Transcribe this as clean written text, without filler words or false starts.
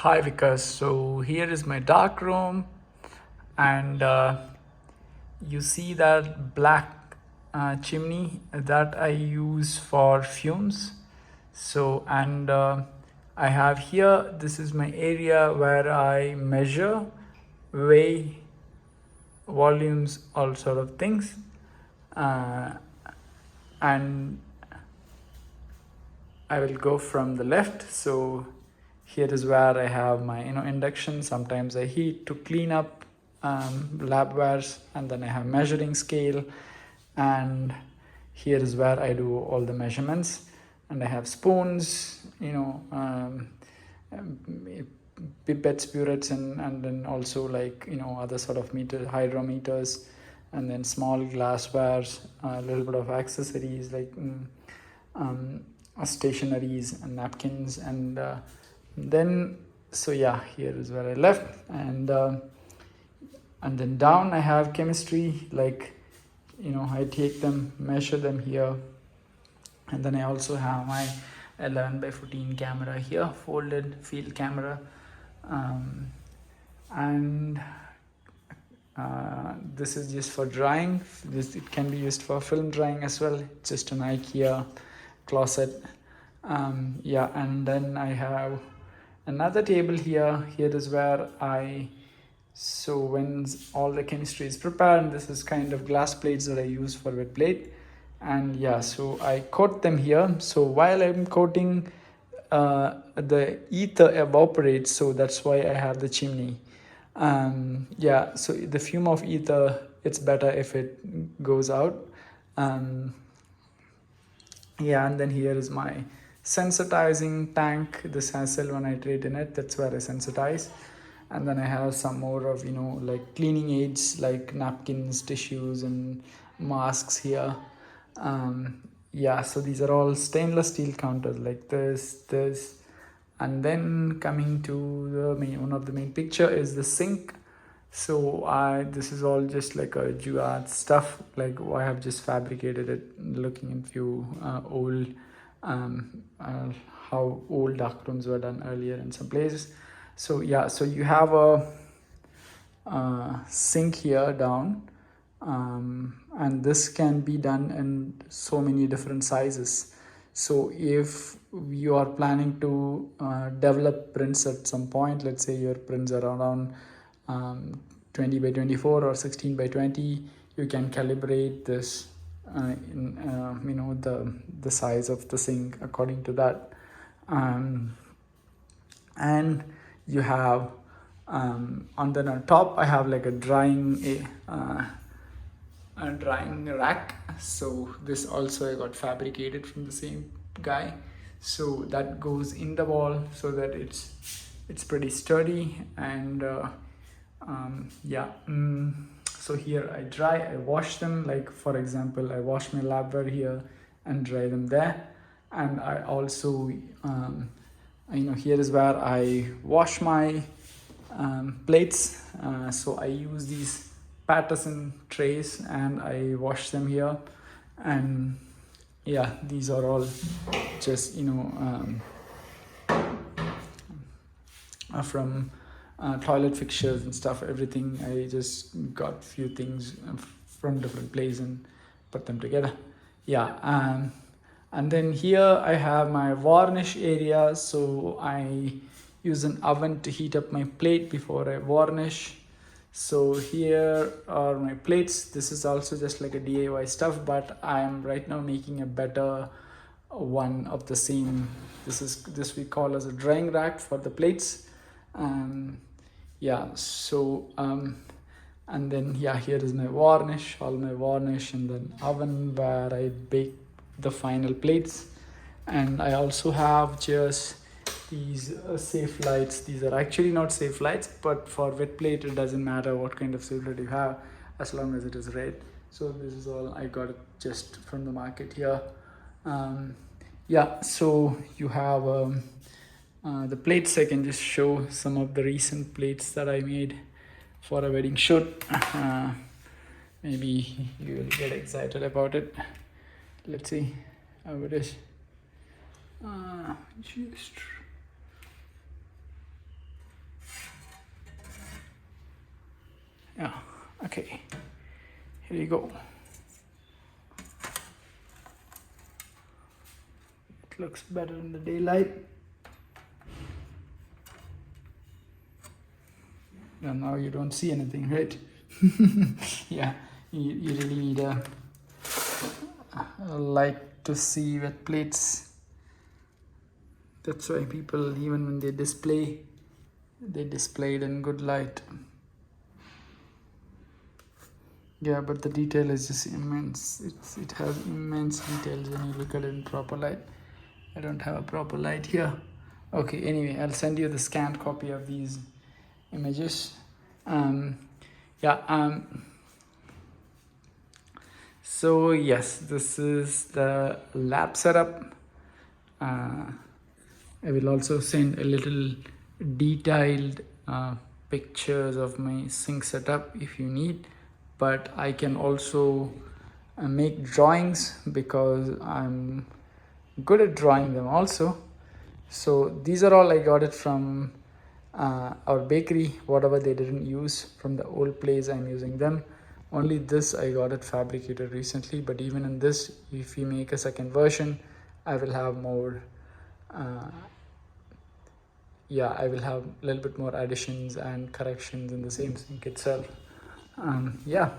Hi Vikas, so here is my dark room, and you see that black chimney that I use for fumes. So, and I have here, this is my area where I measure, weigh, volumes, all sort of things. Uh, and I will go from the left. So here is where I have my induction. Sometimes I heat to clean up labwares, and then I have measuring scale, and here is where I do all the measurements, and I have spoons, pipettes, burettes, and then also like other sort of hydrometers, and then small glasswares, a little bit of accessories like um, stationaries and napkins, and then so yeah, here is where I left, and then down I have chemistry, like I take them, measure them here, and then I also have my 11 by 14 camera here, folded field camera, um, and this is just for drying. It can be used for film drying as well. Just an IKEA closet. Yeah, and then I have another table here. Here is where so when all the chemistry is prepared, this is kind of glass plates that I use for wet plate. And yeah, so I coat them here. So while I'm coating, the ether evaporates, so that's why I have the chimney. Yeah, so the fume of ether, it's better if it goes out. Yeah, and then here is my sensitizing tank. This has silver nitrate in it, that's where I sensitize. And then I have some more of like cleaning aids like napkins, tissues, and masks here. Yeah, so these are all stainless steel counters like this. And then coming to the one of the main picture is the sink. So this is all just like a Jugaad stuff, like I have just fabricated it, looking in few old how old dark rooms were done earlier in some places. So yeah, so you have a sink here down, and this can be done in so many different sizes. So if you are planning to develop prints at some point, let's say your prints are around 20 by 24 or 16 by 20, you can calibrate this in the size of the sink according to that. And you have on the top I have like a drying rack. So this also I got fabricated from the same guy, so that goes in the wall so that it's pretty sturdy. And yeah, so here I wash them, like for example I wash my labware here and dry them there. And I also here is where I wash my plates. So I use these Patterson trays and I wash them here. And yeah, these are all just from toilet fixtures and stuff, everything. I just got few things from different places and put them together. Yeah. And then here I have my varnish area. So I use an oven to heat up my plate before I varnish. So here are my plates. This is also just like a DIY stuff, but I am right now making a better one of the same. This we call as a drying rack for the plates. Yeah, so and then yeah, here is my varnish, all my varnish, and then oven where I bake the final plates. And I also have just these safe lights. These are actually not safe lights, but for wet plate it doesn't matter what kind of safe light you have as long as it is red. So this is all I got it just from the market here. Yeah, so you have the plates. I can just show some of the recent plates that I made for a wedding shoot. Maybe you will get excited about it. Let's see how it is. Just Okay, here you go. It looks better in the daylight. And now you don't see anything, right? Yeah, you really need a light to see wet plates. That's why people, even when they display it in good light. Yeah, but the detail is just immense. It has immense details when you look at it in proper light. I don't have a proper light here. Okay, anyway, I'll send you the scanned copy of these images. So yes, this is the lab setup. I will also send a little detailed pictures of my sink setup if you need, but I can also make drawings because I'm good at drawing them also. So these are all I got it from our bakery. Whatever they didn't use from the old place, I'm using them. Only this I got it fabricated recently, but even in this, if we make a second version, I will have more I will have a little bit more additions and corrections in the same sink itself. Yeah,